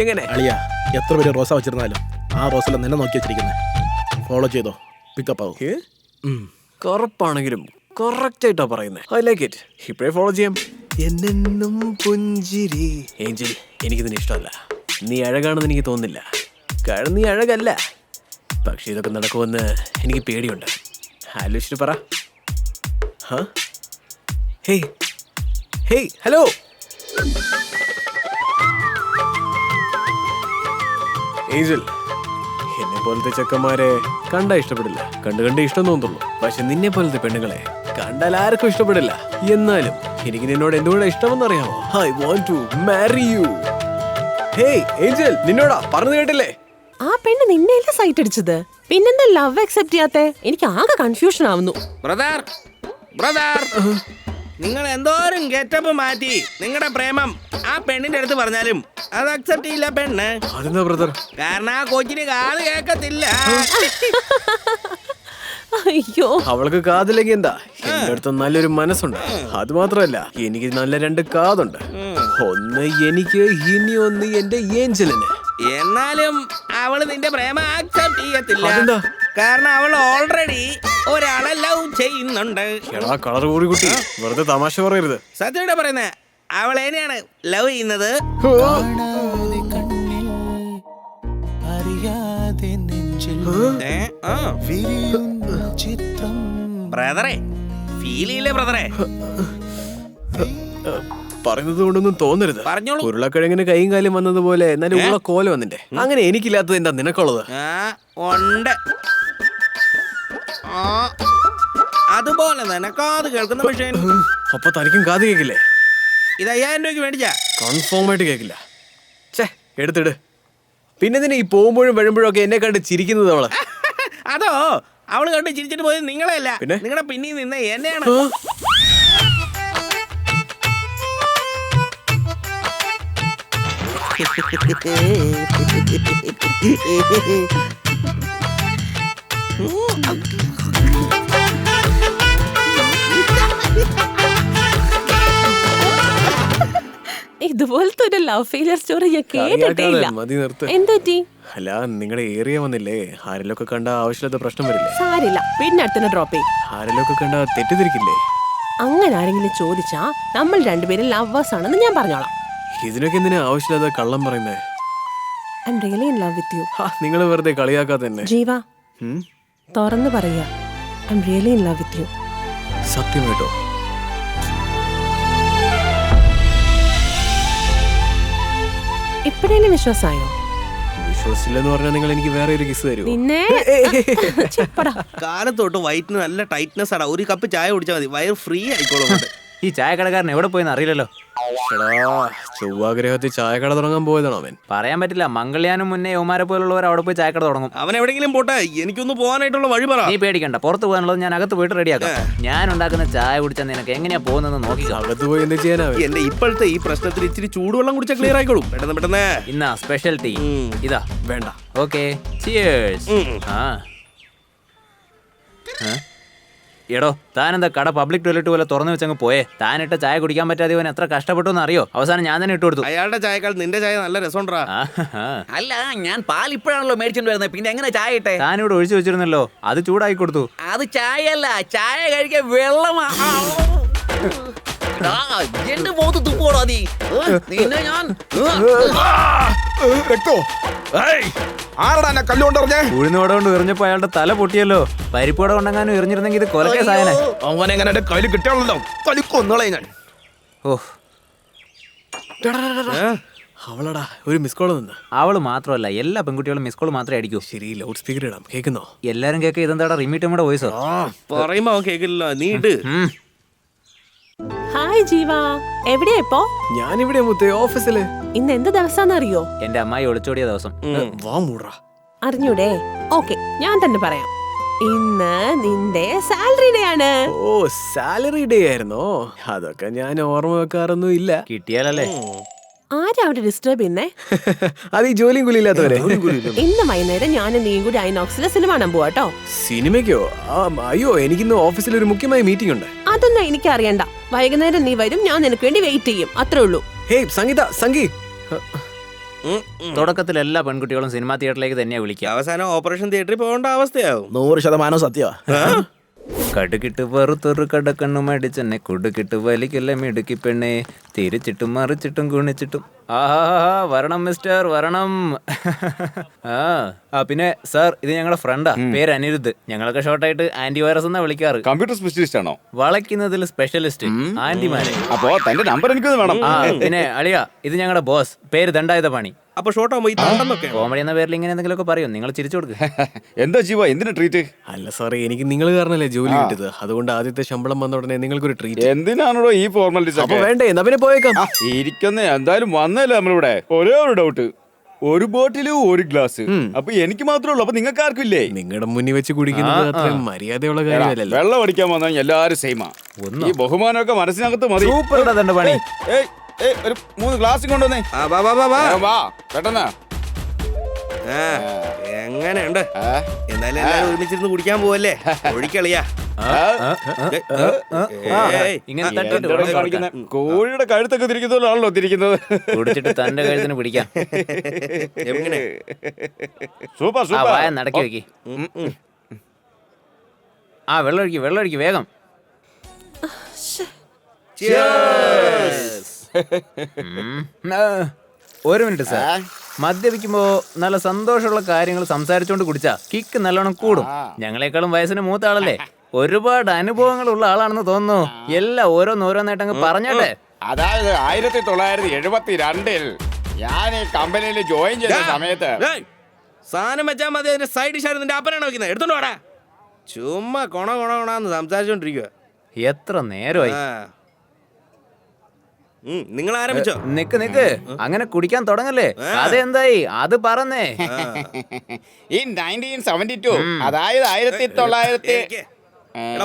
എങ്ങനെ അളിയ എത്ര പേര് റോസ വെച്ചിരുന്നാലും ആ റോസെല്ലാം നിന്നെ നോക്കി വെച്ചിരിക്കുന്നത്. ഫോളോ ചെയ്തോ, പിക്കപ്പ് ആവും. കറുപ്പാണെങ്കിലും കറക്റ്റ് ആയിട്ടാ പറയുന്നത്. I like it. ഇപ്പോഴേ ഫോളോ ചെയ്യാം. എന്നെന്നും പുഞ്ചിരി. ഏഞ്ചൽ, എനിക്കിതിന് ഇഷ്ടമല്ല. നീ അഴകാണെന്ന് എനിക്ക് തോന്നുന്നില്ല. കാരണം നീ അഴകല്ല. പക്ഷെ ഇതൊക്കെ നടക്കുമെന്ന് എനിക്ക് പേടിയുണ്ട്. ആലോചിച്ചിട്ട് പറ. Hey hey hello. ഏഞ്ചൽ, എന്നെ പോലത്തെ ചെക്കന്മാരെ കണ്ടാ ഇഷ്ടപ്പെടില്ല. കണ്ട് ഇഷ്ടം തോന്നുള്ളൂ. പക്ഷെ നിന്നെ പോലത്തെ പെണ്ണുങ്ങളെ കണ്ടാൽ ആർക്കും ഇഷ്ടപ്പെടില്ല. എന്നാലും എനിക്ക് നിന്നോട് എന്തുകൊണ്ടാ ഇഷ്ടമെന്നറിയാമോ? I want to marry you. Hey angel, നിന്നോടാ പറഞ്ഞു കേട്ടില്ലേ? ആ പെണ്ണ് നിന്നെയല്ല സൈറ്റ് അടിച്ചത്. പിന്നെന്താ ലവ് അക്സെപ്റ്റ് ചെയ്യാത്തെ? എനിക്ക് ആകെ കൺഫ്യൂഷൻ ആവുന്നു. ബ്രദർ ബ്രദർ, നിങ്ങൾ എന്തോരം ഗെറ്റപ്പ് മാറ്റി നിങ്ങളുടെ പ്രേമം ആ പെണ്ണിന്റെ അടുത്ത് പറഞ്ഞാലും അത് അക്സെപ്റ്റ് ചെയ്യില്ല പെണ്ണ്. അതെന്താ ബ്രദർ? കാരണം ആ കൊച്ചിന് കാത് കേൾക്കത്തില്ല. അയ്യോ, അവൾക്ക് കാതില്ലെങ്കിൽ എന്താ? എന്റെ അടുത്ത് നല്ലൊരു മനസ്സുണ്ട്. അത് മാത്രമല്ല, എനിക്ക് നല്ല 2 കാതുണ്ട്. ഒന്ന് എനിക്ക്, ഇനി ഒന്ന് എന്റെ ഏഞ്ചലിന്. എന്നാലും അവള് നിന്റെ പ്രേമം അക്സെപ്റ്റ് ചെയ്യത്തില്ല. അതെന്താ? കാരണം അവൾ ഓൾറെഡി ഒരാളെ ലവ് ചെയ്യുന്നുണ്ട്. എടാ കളർ കൂടി കുട്ടി, വെറുതെ തമാശ പറയരുത്. സത്യമായിട്ടാ പറയുന്നത്. അവൾ എന്നെയാണ് ലവ് ചെയ്യുന്നത്. ബ്രദറെ, ഫീൽ ചെയ്യില്ലേ ബ്രദറെ? പറയുന്നത് കൊണ്ടൊന്നും തോന്നരുത്. പറഞ്ഞോളൂ. ഉരുളക്കിഴങ്ങിന് കൈയും കാലും വന്നതുപോലെ എന്നാലും ഉള്ള കോല വന്നിന്റെ. അങ്ങനെ എനിക്കില്ലാത്തത് എന്താ നിനക്കുള്ളത്? ഉണ്ട്. അതുപോലെ തന്നെ കാത് കേൾക്കുന്ന പക്ഷേ. അപ്പൊ തനിക്കും കാത് കേക്കില്ലേ? ഇത് 5000 രൂപയ്ക്ക് മേടിച്ചാ കൺഫേം ആയിട്ട് കേക്കില്ല. ഛേ, എടുത്തിട്. പിന്നെ നിന്നെ ഈ പോകുമ്പോഴും വരുമ്പോഴും ഒക്കെ എന്നെ കണ്ട് ചിരിക്കുന്നത് അവള്. അതോ, അവള് കണ്ട് ചിരിച്ചിട്ട് പോയത് നിങ്ങളെയല്ല, പിന്നെ നിങ്ങളുടെ പിന്നിൽ നിന്ന് എന്നെയാണ്. ഇതുപോലത്തെ ഒരു ലവ് ഫെയിലിയർ സ്റ്റോറി ഞാൻ കേട്ടിട്ടില്ല. മതി നിർത്ത്. എന്തുപറ്റി? അല്ല, നിങ്ങളുടെ ഏരിയ വന്നില്ലേ? ആരെല്ലൊക്കെ കണ്ട ആവശ്യമില്ലാത്ത പ്രശ്നം വരില്ലേ? സാരില്ല, പിന്നെ അടുത്തന്നെ ഡ്രോപ്പ് ചെയ്യും. ആരെല്ലൊക്കെ കണ്ട തെറ്റിദ്ധരിക്കില്ലേ? അങ്ങനെ ആരെങ്കിലും ചോദിച്ചാ നമ്മൾ രണ്ടുപേരും ലവേഴ്സ് ആണെന്ന് ഞാൻ പറഞ്ഞോളാം. ഇതിനൊക്കെ എന്തിനാ ആവശ്യമില്ലാതെ കള്ളം പറയുന്നേ? I am really in love with you. നിങ്ങൾ വെറുതെ കളിയാക്കാതെ തന്നെ. ജീവ, തുറന്നു പറയാ, I am really in love with you. സത്യമായിട്ടോ? ഇപ്പഴേലും വിശ്വാസായോ? വിശ്വസിച്ചില്ലെന്ന് പറഞ്ഞാൽ നിങ്ങൾ എനിക്ക് വേറെ ഒരു കിസ് തരുമോ? നിന്നെ കാലത്തോട്ട് വയറ്റിന് നല്ല ടൈറ്റ്നെസ് ആണ്. ഒരു കപ്പ് ചായ കുടിച്ചാൽ മതി, വയറ് ഫ്രീ ആയിക്കോളും. ഈ ചായക്കടക്കാരൻ എവിടെ പോയെന്ന് അറിയില്ലല്ലോ. ചൊവ്വാഗ്രഹത്തിൽ ചായക്കട തുടങ്ങാൻ പോയതാണോ അവൻ? പറയാൻ പറ്റില്ല. മംഗൾയാനും മുന്നേ യൗമാരെ പോലുള്ളവർ അവിടെ പോയി ചായക്കട തുടങ്ങും. അവൻ എവിടെയെങ്കിലും പോട്ടെ, എനിക്കൊന്ന് പോകാനായിട്ടുള്ള വഴി പറ. നീ പേടിക്കണ്ട, പുറത്ത് പോകാനുള്ളത് ഞാൻ അകത്ത് പോയിട്ട് റെഡിയാക്കാം. ഞാൻ ഉണ്ടാക്കുന്ന ചായ കുടിച്ചാൽ നിനക്ക് എങ്ങനെയാ പോകുന്നത് നോക്കി. അകത്ത് പോയി എന്ത് ചെയ്യാനാ? എന്റെ ഇപ്പോഴത്തെ ഈ പ്രശ്നത്തിൽ ഇച്ചിരി ചൂടുവെള്ളം കുടിച്ചാൽ ക്ലിയർ ആയിക്കോളും. പെട്ടെന്ന് ഇന്നാ സ്പെഷ്യൽ ടീ. ഇതാ വേണ്ട. Okay, cheers. എടോ, താനെന്താ കട പബ്ലിക് ടോയ്ലറ്റ് പോലെ തുറന്നു വെച്ചങ്ങ് പോയേ? താനിട്ട ചായ കുടിക്കാൻ പറ്റാതെ അവൻ എത്ര കഷ്ടപ്പെട്ടു എന്ന് അറിയോ? അവസാനം ഞാൻ തന്നെ ഇട്ട് കൊടുത്തു. അയാളുടെ ചായക്കാൾ നിന്റെ ചായ നല്ല രസമുണ്ടാ. അല്ല, ഞാൻ പാൽ ഇപ്പോഴാണല്ലോ മേടിച്ചോണ്ട് വരുന്നത്, പിന്നെ എങ്ങനെ ചായ ഇട്ടെ? താനിവിടെ ഒഴിച്ചു വെച്ചിരുന്നല്ലോ, അത് ചൂടാക്കി കൊടുത്തു. അത് ചായയല്ല, ചായ കഴിക്കാൻ വെള്ളമാ. എന്റെ മുഖത്ത് തുപ്പോടോ നീ. നിന്നെ ഞാൻ ഉഴുന്നോടെ കൊണ്ട് എറിഞ്ഞപ്പോ അയാളുടെ തല പൊട്ടിയല്ലോ. പരിപ്പോടെ കൊണ്ടെങ്ങാനും എറിഞ്ഞിരുന്നെങ്കിൽ ഇത് കൊലക്കേസായനെ. അവനെങ്ങനെ കയ്യിൽ കിട്ടാണല്ലോ, കളിക്കൊന്നളെ ഞാൻ. ഓഹ്, അവളടാ ഒരു മിസ് കോൾ നിന്ന്. അവള് മാത്രമല്ല, എല്ലാ പെൺകുട്ടികളും മിസ് കോൾ മാത്രമേ അടിക്കൂ. ശരി, ലൗഡ് സ്പീക്കർ ഇടാം. കേൾക്കുന്നോ? എല്ലാരും കേൾക്കുക. ഇതെന്താടാ റിമീറ്റമ്മയുടെ വോയിസോ? പറയുമ്പോ അവൻ കേക്കില്ല, നീ ഇട്. ഹായ് ജീവ, എവിടെയാ ഇപ്പോ? ഞാനിവിടെ മുത്തേ, ഓഫീസില്. ഇന്ന് എന്ത് ദിവസാന്നറിയോ? എന്റെ അമ്മായി ഒളിച്ചോടിയ ദിവസം. വാ മൂടാ. അറിഞ്ഞൂടെ? ഓക്കെ, ഞാൻ തന്നെ പറയാം. ഇന്ന് നിന്റെ സാലറി ഡേ ആണ്. ഓ, സാലറി ഡേ ആയിരുന്നോ? അതൊക്കെ ഞാൻ ഓർമ്മ വെക്കാറൊന്നും ഇല്ല. കിട്ടിയാലല്ലേ. ആരാ അവിടെ ഡിസ്റ്റർബ് ചെയ്യുന്നേ? അത് ഈ ജോലിയും കൂലിയില്ലാത്തവരെ. ഇന്ന് വൈകുന്നേരം ഞാനും നീയും കൂടി ഐനോക്സിലെ സിനിമ കാണാൻ പോവാട്ടോ. സിനിമയ്ക്കോ? അയ്യോ, എനിക്കിന്ന് ഓഫീസിൽ ഒരു മുഖ്യമായ മീറ്റിംഗ് ഉണ്ട്. അതൊന്നും എനിക്ക് അറിയണ്ട. വൈകുന്നേരം നീ വരും, ഞാൻ നിനക്ക് വേണ്ടി വെയിറ്റ് ചെയ്യും, അത്രേ ഉള്ളൂ. ഹേയ് സംഗീത, സംഗീ, തുടക്കത്തിൽ എല്ലാ പെൺകുട്ടികളും സിനിമാ തിയേറ്ററിലേക്ക് തന്നെയാ വിളിക്കുക. അവസാനം ഓപ്പറേഷൻ തിയേറ്ററിൽ പോകേണ്ട അവസ്ഥയാവും. 100% സത്യമാ. കടുകിട്ട് വെറുത്തൊരു കടക്കണ്ണും അടിച്ചെന്നെ കുടുക്കിട്ട് വലിക്കല്ലേ മിടുക്കി പെണ്ണെ തിരിച്ചിട്ടും മറിച്ചിട്ടും ഗുണിച്ചിട്ടും. ആഹാ വരണം മിസ്റ്റർ വരണം. ആ പിന്നെ സാർ, ഇത് ഞങ്ങളുടെ ഫ്രണ്ടാ, പേര് അനിരുദ്ധ്. ഞങ്ങളൊക്കെ ഷോർട്ടായിട്ട് ആന്റി വൈറസ് എന്നാ വിളിക്കാറ്. കമ്പ്യൂട്ടർ സ്പെഷ്യലിസ്റ്റ് ആണോ? വളയ്ക്കുന്നതിൽ സ്പെഷ്യലിസ്റ്റ് ആന്റിമാരെ. അപ്പോ തന്റെ നമ്പർ എനിക്കൊന്ന് വേണം. ആ പിന്നെ അളിയ, ഇത് ഞങ്ങളുടെ ബോസ്, പേര് ദണ്ഡായുധ പണി. അപ്പൊ ഷോർട്ടാകുമ്പോ ഈ തണ്ടെന്നൊക്കെ കോമഡി എന്ന പേരിൽ ഇങ്ങനെ എന്തെങ്കിലുമൊക്കെ പറയും, നിങ്ങൾ ചിരിച്ചു കൊടുക്കുക. എന്താ ജീവ, എന്തിനാ ട്രീറ്റ്? അല്ല സാറേ, എനിക്ക് നിങ്ങൾ കാരണല്ലേ ജോലി കിട്ടിയത്. അതുകൊണ്ട് ആദ്യത്തെ ശമ്പളം വന്ന ഉടനെ നിങ്ങൾക്കൊരു ട്രീറ്റ്. എന്തിനാണോ ഈ ഫോർമാലിറ്റീസ് അപ്പൊ ഒക്കെ? വേണ്ടേ, എന്നാ പിന്നെ പോയേക്കാം. ഇരിക്കുന്ന എന്തായാലും വന്നല്ലേ നമ്മളിവിടെ. ഒരേ ഒരു ഡൗട്ട്, ഒരു ബോട്ടില് ഒരു ഗ്ലാസ്. അപ്പൊ എനിക്ക് മാത്രമേ ഉള്ളൂ, അപ്പൊ നിങ്ങൾക്ക് ആർക്കും ഇല്ലേ? നിങ്ങളുടെ മുന്നിൽ വെച്ച് കുടിക്കുന്നത് അത്രയും മര്യാദയുള്ള കാര്യമല്ലല്ലോ. വെള്ളം അടിക്കാൻ വന്നാൽ എല്ലാരും സെയിമാ. ഈ ബഹുമാനമൊക്കെ മനസ്സിനകത്ത് മതി. സൂപ്പർ ദണ്ഡ പണി. ഏയ്, ഏയ്, ഒരു 3 ഗ്ലാസ് കൊണ്ടുവന്നേ. വാ പെട്ടെന്ന്. എങ്ങനെയുണ്ട്? എന്നാലും എല്ലാരും ഒരുമിച്ചിരുന്ന് കുടിക്കാൻ പോവല്ലേ? ഒഴിക്കളിയാ. ഇങ്ങനെ തട്ടിട്ട് എന്താണ് വെള്ളം കാണിക്കുന്നെ? കൊടുക്കാൻ. കോഴിയുടെ കഴുത്തൊക്കെ തിരിക്കുന്നതാണല്ലോ തിരിക്കുന്നത്. കുടിച്ചിട്ട് തന്റെ കഴുത്തിന് പിടിക്കാം. എങ്ങനെ? സൂപ്പർ ആ സൂപ്പർ. വായ നടക്കി വെക്കി. ആ വെള്ളം ഒഴിക്ക് വേഗം. ഒരു മിനിറ്റ് സാർ. മദ്യപിക്കുമ്പോ നല്ല സന്തോഷമുള്ള കാര്യങ്ങൾ സംസാരിച്ചോണ്ട് കുടിച്ചാ കിക്ക് നല്ലോണം കൂടും. ഞങ്ങളെക്കാളും വയസ്സിന് മൂത്ത ആളല്ലേ, ഒരുപാട് അനുഭവങ്ങളുള്ള ആളാണെന്ന് തോന്നുന്നു. എല്ലാം ഓരോന്നോരോന്നായിട്ടങ്ങ് പറഞ്ഞോട്ടെ. അതായത് 1972 ഞാൻ ഈ കമ്പനിയിൽ ജോയിൻ ചെയ്ത സമയത്ത് സാധനം വെച്ചാൽ മതി, അതിന്റെ സൈഡ് ഡിഷാണ് നിന്റെ അപ്പനാണ് വെക്കുന്നത്. എടുത്തോണ്ട് വാടാ. ചുമ്മാ കൊണന്ന് സംസാരിച്ചോണ്ടിരിക്കുക. എത്ര നേരമായി. നിങ്ങൾ ആരംഭിച്ചോ? നിക്ക് അങ്ങനെ കുടിക്കാൻ തുടങ്ങല്ലേ. അതെന്തായി അത് പറഞ്ഞേ. ഈ 1972, അതായത് 1900.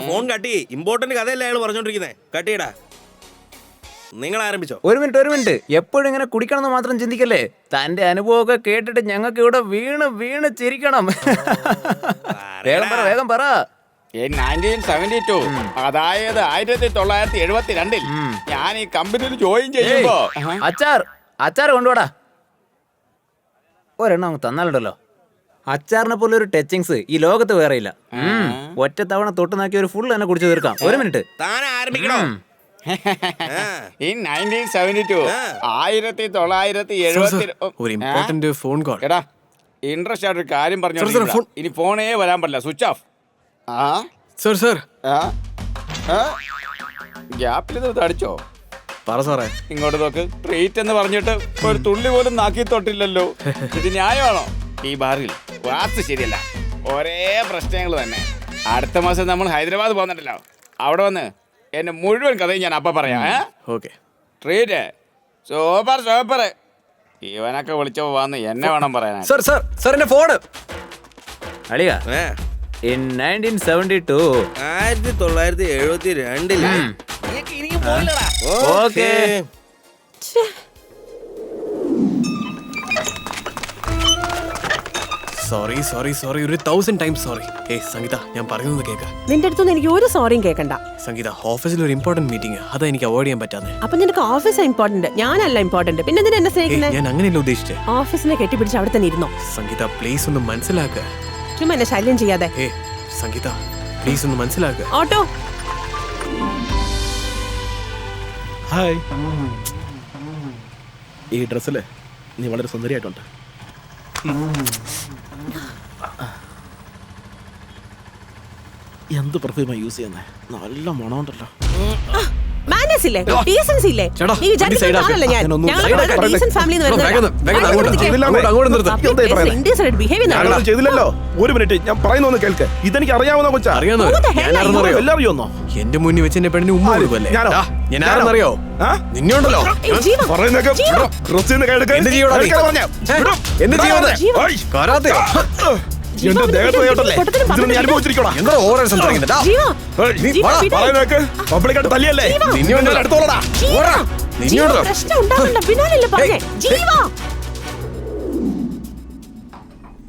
ഫോൺ കട്ടി. ഇമ്പോർട്ടന്റ് കഥയല്ലേ അയാൾ പറഞ്ഞോണ്ടിരിക്കുന്നേ. കട്ടിയിടാ. നിങ്ങൾ ആരംഭിച്ചോ? ഒരു മിനിറ്റ്. എപ്പോഴും ഇങ്ങനെ കുടിക്കണം എന്ന് മാത്രം ചിന്തിക്കല്ലേ. തന്റെ അനുഭവമൊക്കെ കേട്ടിട്ട് ഞങ്ങൾക്ക് ഇവിടെ വീണ് ചിരിക്കണം. വേഗം പറ. ഈ 1972, അതായത് 1972 ഞാൻ ഈ കമ്പനിയിൽ ജോയിൻ ചെയ്യുമ്പോ അച്ചാർ കൊണ്ടുപോടാ. ഒരെണ്ണം അങ്ങ് തന്നാലുണ്ടല്ലോ. അച്ചാറിനെ പോലെ ഒരു ടച്ചിങ്സ് ഈ ലോകത്ത് വേറെ ഇല്ല. ഒറ്റ തവണ തൊട്ട് നോക്കി ഒരു ഫുൾ തന്നെ കുടിച്ചു തീർക്കാം. ഒരു മിനിറ്റ്. താൻ ആരംഭിക്കണോ? ഈ 1972, 1970. ഒരു ഇമ്പോർട്ടന്റ് ഫോൺ കോൾ. എടാ, ഇൻട്രസ്റ്റ് ആയിട്ടൊരു കാര്യം പറഞ്ഞു. ഇനി ഫോണേ വരാൻ പറ്റില്ല, സ്വിച്ച് ഓഫ്. സർ ഗ്യാപ്പിൽ ഇത് അടിച്ചോ? പറ സാറേ. ഇങ്ങോട്ട് നോക്ക്. ട്രീറ്റ് എന്ന് പറഞ്ഞിട്ട് ഒരു തുള്ളി പോലും നാക്കി തൊട്ടില്ലല്ലോ. ഇത് ന്യായമാണോ? ഈ ബാറിൽ വാസ്തു ശരിയല്ല, ഒരേ പ്രശ്നങ്ങൾ തന്നെ. അടുത്ത മാസം നമ്മൾ ഹൈദരാബാദ് പോകുന്നുണ്ടല്ലോ, അവിടെ വന്ന് എന്റെ മുഴുവൻ കഥയും ഞാൻ അപ്പൊ പറയാം. ഓക്കെ. Treat super. ഇവനൊക്കെ വിളിച്ചപ്പോ വന്ന് എന്നെ വേണം പറയാൻ. സർ എന്റെ ഫോണ്. അളിയാ, in 1972. 1972. ഇനിയും പോയില്ലടാ. ഓക്കേ. സോറി ഒരു 1000 ടൈംസ് സോറി. സംഗീത, ഞാൻ പറയുന്നത് കേൾക്ക. നിന്റെ അടുത്തൊന്നും എനിക്ക് ഒരു സോറിയും കേൾക്കണ്ട. സംഗീത, ഓഫീസിൽ ഒരു ഇമ്പോർട്ടന്റ് മീറ്റിംഗ്, അതാ എനിക്ക് അവോയ്ഡ് ചെയ്യാൻ പറ്റാതെ. അപ്പൊ നിനക്ക് ഓഫീസ് ഇമ്പോർട്ടന്റ്, ഞാനല്ല ഇമ്പോർട്ടന്റ്. പിന്നെ എന്തിനാ എന്നെ സ്നേഹിക്കുന്നത്? ഞാൻ അങ്ങനെയല്ല ഉദ്ദേശിച്ചേ. ഓഫീസിനെ കെട്ടിപ്പിടിച്ച് അവിടെ തന്നെ ഇരുന്നോ. സംഗീത പ്ലീസ് ഒന്ന് മനസ്സിലാക്കുക. ചുമ്മാ എന്നെ ശല്യം ചെയ്യാതെ. സംഗീത പ്ലീസ് ഒന്ന് മനസ്സിലാക്കുക. ഓട്ടോ. ഹായ്. ഈ ഡ്രസ്സില് നീ വളരെ സുന്ദരിയായിട്ടുണ്ട്. എന്ത് പെർഫ്യൂമാ യൂസ് ചെയ്യുന്നേ? നല്ല മണമുണ്ടല്ലോ. മാനേഴ്സ് ഇല്ലേ, ഡീസൻസി ഇല്ലേ? ചേട്ടാ, നീ വിചാരിക്കുന്ന ആളല്ല ഞാൻ. ഞങ്ങൾ വളരെ ഡീസന്റ് ഫാമിലിയിൽ നിന്ന് വരുന്നതാണ്. ചെയ്തില്ലല്ലോ. ഒരു മിനിറ്റ്, ഞാൻ പറയുന്നൊന്ന് കേൾക്ക്. ഇതെനിക്ക് അറിയാവുന്ന കൊച്ചാ. എല്ലാം അറിയുന്നോ? എന്റെ മുന്നിൽ വെച്ച് എന്റെ പെണ്ണിന് ഉമ്മ കൊടുക്കല്ലേ? ഞാൻ ആരെന്നറിയോ? നിന്നോണ്ടല്ലോ പറയുന്നൊക്കെ എന്റെ എന്റെ ദേഹത്ത് കേട്ടല്ലേ ഇതിന് അനുഭവിച്ചിരിക്കണോ? എന്താ ഓരോ സംസാരിക്കുന്നത്? പബ്ലിക്കായിട്ട് തല്ലിയല്ലേ? അടുത്തോളടാ.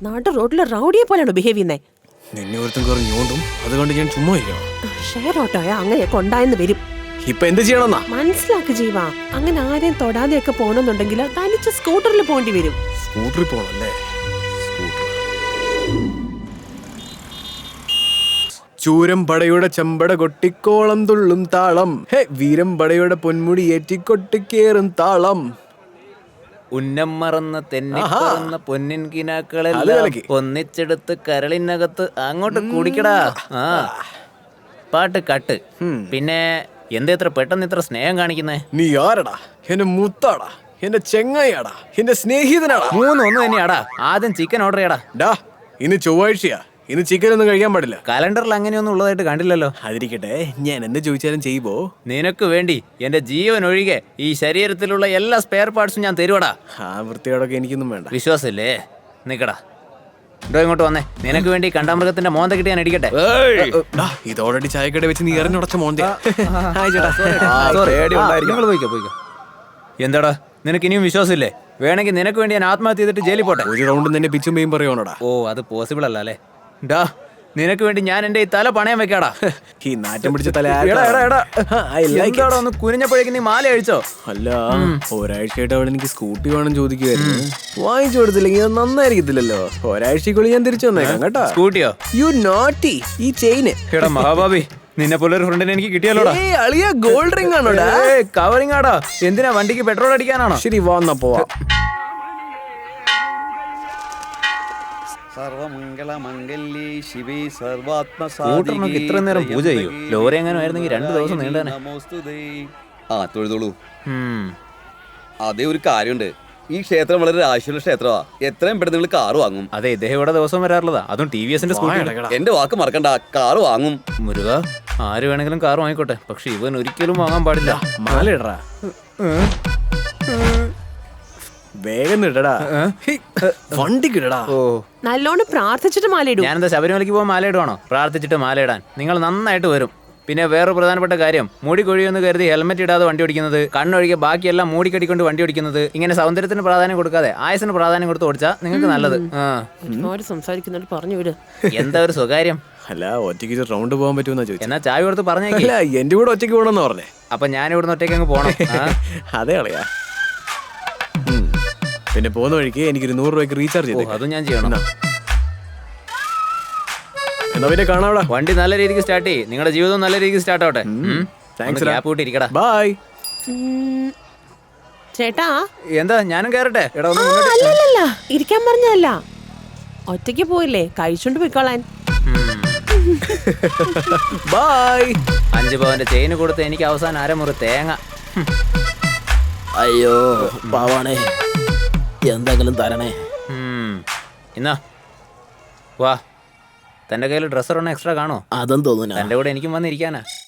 നാട്ടു റോഡിലെ റൗഡിയെ പോലെയാണോ ബിഹേവ് ചെയ്യുന്നേ? നിന്നെ ഒരുത്തും കയറി ഞോണ്ടും, അതുകൊണ്ട് ഞാൻ ചുമ്മാ ഇരിക്കണം. ഷെയർ ഓട്ടോയാ അങ്ങനെയൊക്കെ ഉണ്ടായെന്ന് വരും. ഇപ്പൊ എന്ത് ചെയ്യണമെന്നാ? മനസ്സിലാക്ക് ജീവ, അങ്ങനെ ആരെയും തൊടാതെയൊക്കെ പോണെന്നുണ്ടെങ്കിൽ തനിച്ച് സ്കൂട്ടറിൽ പോണ്ടി വരും. സ്കൂട്ടറിൽ പോണല്ലേ? ചൂരം പടയുടെ ചെമ്പട കൊട്ടിക്കോളം തുള്ളും താളം, ഹേ വീരം പടയുടെ പൊന്മുടി ഏറ്റിക്കൊട്ടിക്കേറും താളം. ഉന്നം മറന്ന തെന്നിപ്പറന്ന പൊന്നിൻ അത് കിനാക്കളെല്ലാം കലക്കി. ഒന്നിച്ചെടുത്ത് കരളിനകത്ത് അങ്ങോട്ട് കുടിക്കടാ. ആ പാട്ട് കട്ട്. പിന്നെ എന്താ ഇത്ര പെട്ടെന്ന് ഇത്ര സ്നേഹം കാണിക്കുന്നേ? നീ ആരടാ? എന്റെ മുത്താടാ, എന്റെ ചെങ്ങായാടാ, എന്റെ സ്നേഹിതനാടാ. മൂന്നൊന്നു തന്നെയാടാ. ആദ്യം ചിക്കൻ ഓർഡർ ചെയ്യടാ. ഡാ ഇന്ന് ചൊവ്വാഴ്ചയാ, ഇന്ന് ചിക്കൻ ഒന്നും കഴിക്കാൻ പാടില്ല. കലണ്ടറിൽ അങ്ങനെയൊന്നും ഉള്ളതായിട്ട് കണ്ടില്ലല്ലോ. അതിരിക്കട്ടെ, ഞാൻ എന്ത് ചോദിച്ചാലും ചെയ്യുമ്പോ നിനക്ക് വേണ്ടി എന്റെ ജീവൻ ഒഴികെ ഈ ശരീരത്തിലുള്ള എല്ലാ സ്പെയർ പാർട്സും ഞാൻ തരുവടാ. ആ വൃത്തിയോടൊക്കെ എനിക്കൊന്നും വേണ്ട. വിശ്വാസമില്ലേ? നിക്കടാ, ഇടോ ഇങ്ങോട്ട് വന്നേ. നിനക്ക് വേണ്ടി കണ്ടാമൃഗത്തിന്റെ മോന്ത കിട്ടി ഞാൻ ഇടിക്കട്ടെ. ഡാ, ഇത് ഓൾറെഡി ചായക്കട വെച്ച് നീ എറിഞ്ഞുടച്ച മോന്തെ. നിങ്ങൾ പോയിക്കോ പോയിക്കോ. എന്താടാ നിനക്ക് ഇനിയും വിശ്വാസമില്ലേ? വേണമെങ്കിൽ നിനക്ക് വേണ്ടി ഞാൻ ആത്മഹത്യ ചെയ്തിട്ട് ജയിലിൽ പോട്ടെ. ഒരു റൗണ്ട് നിന്നെ പിച്ചും പേയും പറയുവാണോടാ? ഓ അത് പോസിബിൾ അല്ല അല്ലേ? ഡാ നിനക്ക് വേണ്ടി ഞാൻ എന്റെ ഈ തല പണയം വെക്കാടാ. ഈ നാറ്റം പിടിച്ച തല എടാ, എടാ, എടാ. I like it. എന്താടാ ഒന്ന് കുനിഞ്ഞപ്പോഴേക്കും നീ മാല അഴിച്ചോ? അല്ല, ഒരാഴ്ചയായിട്ട് അവൾ എനിക്ക് സ്കൂട്ടി വേണം ചോദിക്കുവായിരുന്നു. വാങ്ങിച്ചു കൊടുത്തില്ലെങ്കിൽ അത് നന്നായിരിക്കത്തില്ലല്ലോ. ഒരാഴ്ചക്കുള്ളിൽ ഞാൻ തിരിച്ചു വന്നേക്കാം കേട്ടോ. സ്കൂട്ടിയോ? You naughty. ഈ ചെയിന് എടാ മഹാബാബി, നിന്നെ പോലെ ഒരു ഫ്രണ്ടിനെ എനിക്ക് കിട്ടിയാലോടാ. അളിയ ഗോൾഡ് റിംഗ് ആണോടാ? കവറിംഗ് ആടാ. എന്തിനാ വണ്ടിക്ക് പെട്രോൾ അടിക്കാനാണോ? ശരി വാന്നാ പോവാ. സർവമംഗളമംഗല്യേ ശിവേ സ്കൂട്ടറിനൊക്കെ ഇത്ര നേരം പൂജ ചെയ്യൂ. ലോറി എങ്ങനെ ആയിരുന്നെങ്കിൽ 2 ദിവസം നീണ്ടാനെ. ആ തൊഴുതോളൂ. ഉം. അതേ ഒരു കാര്യമുണ്ട്, ഈ ക്ഷേത്രം വളരെ രാശിയുള്ള ക്ഷേത്രമാ. എത്രയും പെട്ടെന്ന് നിങ്ങൾ കാറ് വാങ്ങും. അതെ, ഇദ്ദേഹം ഇവിടെ ദിവസം വരാറുള്ളതാ. അതും TVS-ന്റെ സ്കൂട്ടി. എന്റെ വാക്ക് മറക്കണ്ട, കാറ് വാങ്ങും. മുരുക, ആര് വേണമെങ്കിലും കാർ വാങ്ങിക്കോട്ടെ, പക്ഷെ ഇവൻ ഒരിക്കലും വാങ്ങാൻ പാടില്ല. മാലയിടറാ, വേഗം ഇടടാ. വണ്ടിക്ക് ഇടടാ. ഓ, നല്ലോണം പ്രാർത്ഥിച്ചിട്ട് മാലയിടും. ഞാനെന്താ ശബരിമലയ്ക്ക് പോകാൻ മാലയിടുവാണോ? പ്രാർത്ഥിച്ചിട്ട് മാലയിടാൻ നിങ്ങൾ നന്നായിട്ട് വരും. പിന്നെ വേറൊരു പ്രധാനപ്പെട്ട കാര്യം, മൂടി കൊഴിയെന്ന് കരുതി ഹെൽമെറ്റ് ഇടാതെ വണ്ടി ഓടിക്കുന്നത്, കണ്ണൊഴികെ ബാക്കിയെല്ലാം മൂടിക്കടിക്കൊണ്ട് വണ്ടി ഓടിക്കുന്നത്, ഇങ്ങനെ സൗന്ദര്യത്തിന് പ്രാധാന്യം കൊടുക്കാതെ ആയുസിന് പ്രാധാന്യം കൊടുത്ത് ഓടിച്ചാൽ നിങ്ങൾക്ക് നല്ലത്. ഒരുപാട് സംസാരിക്കുന്നോട് പറഞ്ഞു വിട്. എന്താ ഒരു സ്വകാര്യം? അല്ല, ഒറ്റയ്ക്ക് റൗണ്ട് പോകാൻ പറ്റുമെന്നാ ചോദിച്ചു. എന്നാ ചായ കൊടുത്ത് പറഞ്ഞേക്കില്ല. അല്ല, എന്റെ കൂടെ ഒറ്റയ്ക്ക് പോകണമെന്ന് പറഞ്ഞേ. അപ്പൊ ഞാൻ ഇവിടുന്ന് ഒറ്റയ്ക്ക് അങ്ങ് പോണം. അതെ അളിയാ. പിന്നെ പോകുന്ന വഴിക്ക് എനിക്കൊരു 100 രൂപയ്ക്ക് റീചാർജ് ചെയ്തു. അതും ഞാൻ ചെയ്യണം. എന്നാ പിന്നെ കാണാവിടെ. വണ്ടി നല്ല രീതിക്ക് സ്റ്റാർട്ട് ചെയ്യും. നിങ്ങളുടെ ജീവിതം നല്ല രീതിക്ക് സ്റ്റാർട്ട് ആവട്ടെ. താങ്ക്സ്. ഗ്യാപ്പ് കൂട്ടിരിക്കടാ. ബൈ. ചേട്ടാ, എന്താ ഞാനും കയറട്ടെ? എടാ ഒന്ന് അല്ലല്ല, ഇരിക്കാൻ പറഞ്ഞല്ല. ഒറ്റയ്ക്ക് പോയില്ലേ, കഴിച്ചോണ്ട് പോയിക്കോളാൻ. ബൈ. 5 പവന്റെ ചെയിന് കൊടുത്ത് എനിക്ക് അവസാനം അരമുറി തേങ്ങ. അയ്യോ പാവാണേ, എന്തെങ്കിലും തരണേ. എന്നാ വാ, തന്റെ കയ്യിൽ ഡ്രസ്സർ ഒന്നും എക്സ്ട്രാ കാണോ? അതും തോന്നുന്നു. തന്റെ കൂടെ എനിക്കും വന്നിരിക്കാനാ.